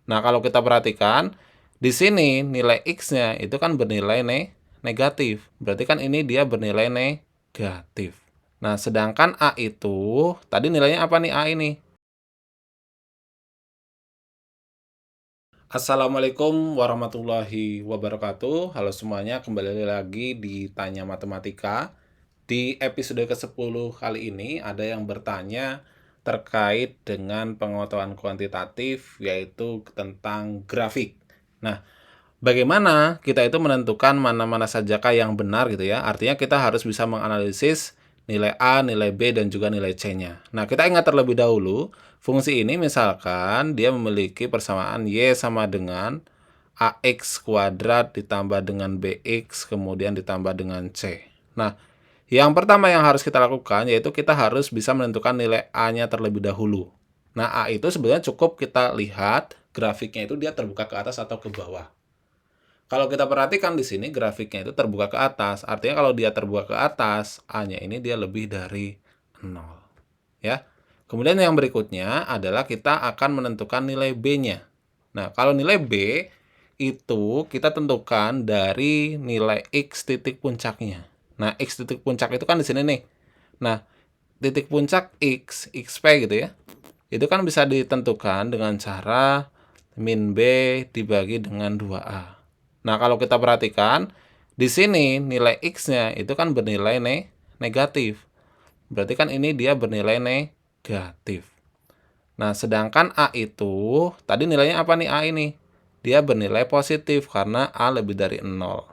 Nah, kalau kita perhatikan, di sini nilai X-nya itu kan bernilai negatif. Berarti kan ini dia bernilai negatif. Nah, sedangkan A itu, tadi nilainya apa nih A ini? Assalamualaikum warahmatullahi wabarakatuh. Halo semuanya, kembali lagi di Tanya Matematika. Di episode ke-10 kali ini ada yang bertanya terkait dengan pengetahuan kuantitatif, yaitu tentang grafik. Nah, bagaimana kita itu menentukan mana-mana sajakah yang benar gitu ya? Artinya kita harus bisa menganalisis nilai A, nilai B, dan juga nilai C-nya. Nah, kita ingat terlebih dahulu, fungsi ini misalkan dia memiliki persamaan Y sama dengan AX kuadrat ditambah dengan BX kemudian ditambah dengan C. Nah, yang pertama yang harus kita lakukan yaitu kita harus bisa menentukan nilai A-nya terlebih dahulu. Nah, A itu sebenarnya cukup kita lihat grafiknya itu dia terbuka ke atas atau ke bawah. Kalau kita perhatikan di sini grafiknya itu terbuka ke atas, artinya kalau dia terbuka ke atas, A-nya ini dia lebih dari 0. Ya. Kemudian yang berikutnya adalah kita akan menentukan nilai B-nya. Nah, kalau nilai B itu kita tentukan dari nilai X titik puncaknya. Nah, X titik puncak itu kan di sini nih. Nah, titik puncak X, XP gitu ya. Itu kan bisa ditentukan dengan cara min B dibagi dengan 2A. Nah, kalau kita perhatikan, di sini nilai X-nya itu kan bernilai negatif. Berarti kan ini dia bernilai negatif. Nah, sedangkan A itu, tadi nilainya apa nih A ini? Dia bernilai positif karena A lebih dari 0.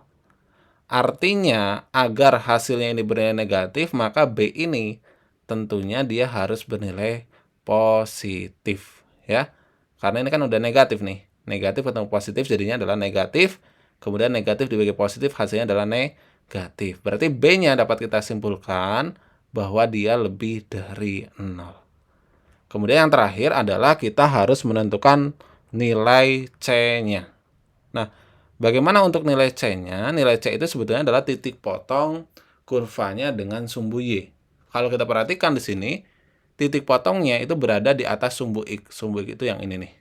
Artinya, agar hasilnya ini bernilai negatif, maka B ini tentunya dia harus bernilai positif. Ya, karena ini kan udah negatif nih. Negatif ketemu positif jadinya adalah negatif. Kemudian negatif dibagi positif hasilnya adalah negatif. Berarti B-nya dapat kita simpulkan bahwa dia lebih dari 0. Kemudian yang terakhir adalah kita harus menentukan nilai C-nya. Nah, bagaimana untuk nilai C-nya? Nilai C itu sebetulnya adalah titik potong kurvanya dengan sumbu Y. Kalau kita perhatikan di sini, titik potongnya itu berada di atas sumbu X. Sumbu X itu yang ini nih.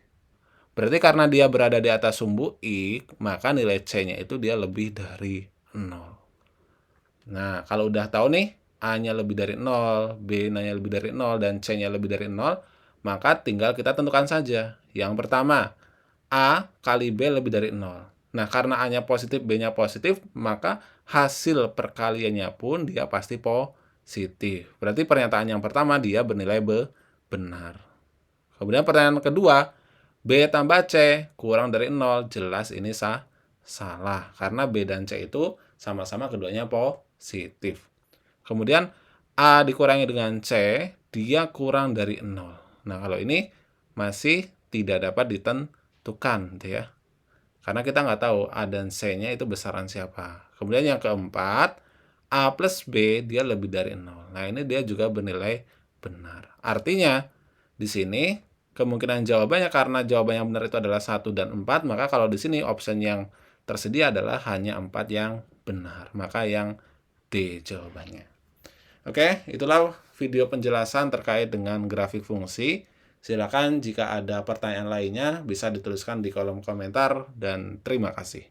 Berarti karena dia berada di atas sumbu X, maka nilai C-nya itu dia lebih dari 0. Nah, kalau udah tahu nih, A-nya lebih dari 0, B-nya lebih dari 0, dan C-nya lebih dari 0, maka tinggal kita tentukan saja. Yang pertama, A kali B lebih dari 0. Nah, karena A-nya positif, B-nya positif, maka hasil perkaliannya pun dia pasti positif. Berarti pernyataan yang pertama dia bernilai benar. Kemudian pertanyaan kedua, B tambah C kurang dari 0, jelas ini salah. Karena B dan C itu sama-sama keduanya positif. Kemudian A dikurangi dengan C, dia kurang dari 0. Nah, kalau ini masih tidak dapat ditentukan, gitu ya. Karena kita nggak tahu A dan C-nya itu besaran siapa. Kemudian yang keempat, A plus B dia lebih dari 0. Nah, ini dia juga bernilai benar. Artinya, di sini kemungkinan jawabannya karena jawaban yang benar itu adalah 1 dan 4, maka kalau di sini option yang tersedia adalah hanya 4 yang benar. Maka yang D jawabannya. Oke, itulah video penjelasan terkait dengan grafik fungsi. Silakan jika ada pertanyaan lainnya bisa dituliskan di kolom komentar dan terima kasih.